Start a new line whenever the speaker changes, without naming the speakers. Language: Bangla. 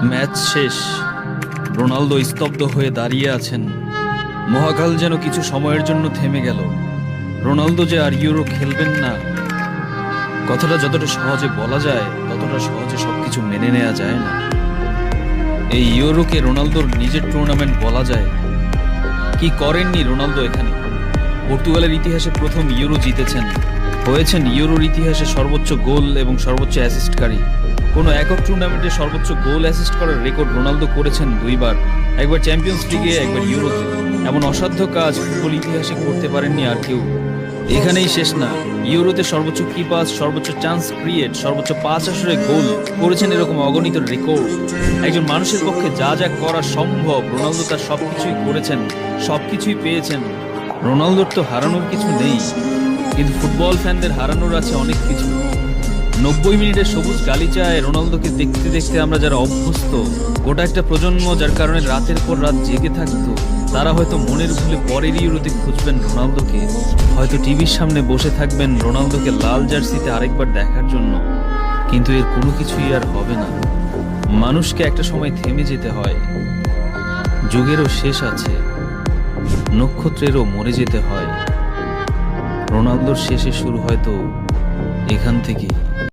ম্যাচ শেষ। রোনালদো স্তব্ধ হয়ে দাঁড়িয়ে আছেন। মহাকাল যেন কিছু সময়ের জন্য থেমে গেল। রোনালদো যে আর ইউরো খেলবেন না, কথাটা যতটা সহজে বলা যায় ততটা সহজে সবকিছু মেনে নেওয়া যায় না। এই ইউরোকে রোনালদোর নিজের টুর্নামেন্ট বলা যায়। কি করেননি রোনালদো এখানে? পর্তুগালের ইতিহাসে প্রথম ইউরো জিতেছেন, হয়েছেন ইউরোর ইতিহাসে সর্বোচ্চ গোল এবং সর্বোচ্চ অ্যাসিস্টকারী। কোনো একক টুর্নামেন্টে সর্বোচ্চ গোল অ্যাসিস্ট করার রেকর্ড রোনালদো করেছেন দুইবার, একবার চ্যাম্পিয়ন্স লিগে, একবার ইউরোতে। এমন অসাধ্য কাজ ফুটবল ইতিহাসে করতে পারেননি আর কেউ। এখানেই শেষ না, ইউরোতে সর্বোচ্চ কি পাস, সর্বোচ্চ চান্স ক্রিয়েট, সর্বোচ্চ 5 আসরে গোল করেছেন, এরকম অগণিত রেকর্ড। একজন মানুষের পক্ষে যা যা করা সম্ভব রোনালদো তার সবকিছুই করেছেন, সবকিছুই পেয়েছেন। রোনালদোর তো হারানোর কিছু নেই, কিন্তু ফুটবল ফ্যানদের হারানোর আছে অনেক কিছু। 90 মিনিটের সবুজ গালিচায় রোনালদোকে দেখতে দেখতে আমরা যারা অভ্যস্ত, গোটা একটা প্রজন্ম যার কারণে রাতের পর রাত জেগে থাকতো, তারা হয়তো মনের ভুলে পরের ইউরোতে খুঁজবেন রোনালদোকে, হয়তো টিভির সামনে বসে থাকবেন রোনালদোকে লাল জার্সিতে আরেকবার দেখার জন্য। কিন্তু এর কোনো কিছুই আর হবে না। মানুষকে একটা সময় থেমে যেতে হয়। যুগেরও শেষ আছে, নক্ষত্রেরও মরে যেতে হয়। রোনালদোর শেষে শুরু হয়তো এখান থেকেই।